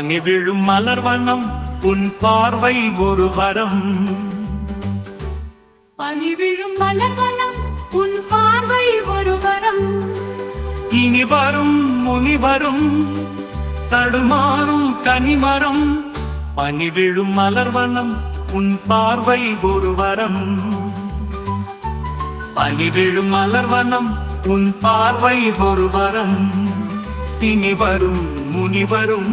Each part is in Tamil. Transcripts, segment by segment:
பனி விழும் மலர்வனம் உன் பார்வை ஒரு வரம். பனி விழும் மலர்வனம் உன் பார்வை ஒரு வரம். இனி வரும் முனி வரும் தடுமாறும் கனிமரம். பனி விழும் மலர்வனம் உன் பார்வை ஒரு வரம். பனி விழும் மலர்வனம் உன் பார்வை ஒரு வரம். இனி வரும் முனி வரும்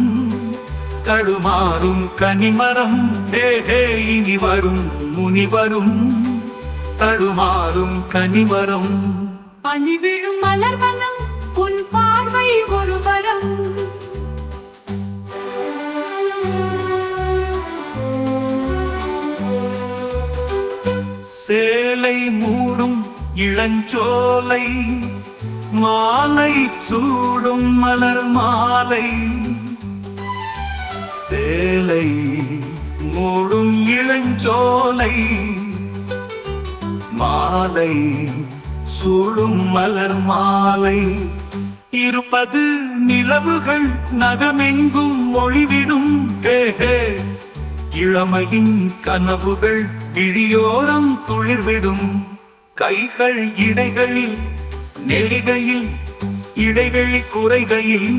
தடுமாறும் கனிமரம். இனி வரும் முனி வரும் தடுமாறும் கனிமரம். பனி விழும் மலர்வனம் உன் பார்வை ஒரு வரம். சேலை மூடும் இளஞ்சோலை மாலை சூடும் மலர் மாலை. சேலை மூடும் இளஞ்சோலை மாலை சூடும் மலர் மாலை. இருப்பது நிலவுகள் நகமெங்கும் ஒளிவிடும். இளமையின் கனவுகள் விழியோரம் துளிர்விடும். கைகள் இடைகளில் நெளிகையில் இடைவெளி குறைகையில்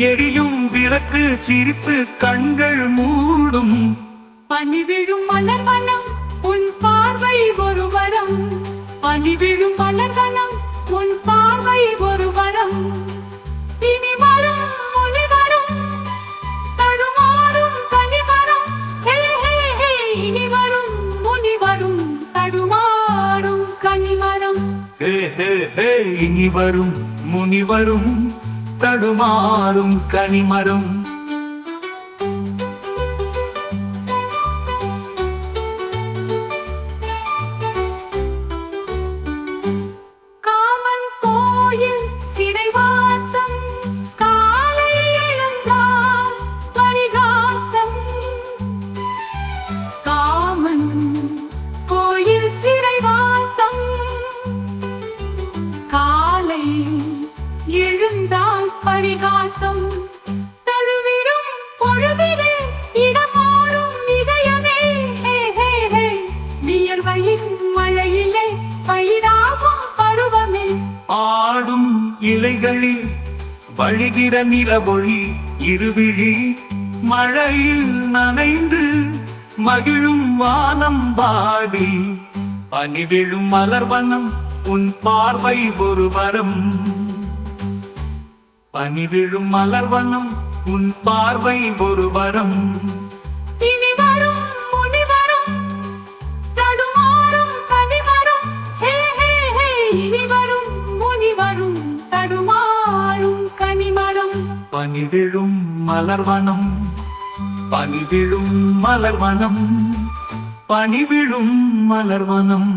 எரியும் விளக்கு சிரித்து கண்கள் மூடும். பனி விழும் மலர்வனம் உன் பார்வை ஒரு வரம். பனி விழும் மலர்வனம் உன் பார்வை ஒரு வரம். இனி வரும் முனி வரும் தடுமாறும் கனிமரம். இனி வரும் முனி வரும் தடுமாறும் கனிமரம். இனி வரும் முனி வரும் தடுமாறும் கனிமரம். காமன் கோயில் சிறைவாசம் காலை எழுந்தால் பரிகாசம். காமன் கோயில் சிறைவாசம் காலை எழுந்தால் பரிகாசம். தழுவிடும் பொழுதிலே இடமாறும் இதயமே. வியர்வையின் மழையிலே பயிராகும் பருவமே. ஆடும் இலைகளில் வழிகிற நிலவொளி இருவிழி மழையில் நனைந்து மகிழும் வானம் வாடி. பனி விழும் மலர்வனம் உன் பார்வை ஒரு வரம். பனி விழும் மலர்வனம் உன் பார்வை ஒரு வரம். இனி வரும் முனி வரும் தடுமாறும் கனிமரம். இனி வரும் முனி வரும் தடுமாறும் கனிமரம். பனி விழும் மலர்வனம் பனி விழும் மலர்வனம் பனி விழும் மலர்வனம்.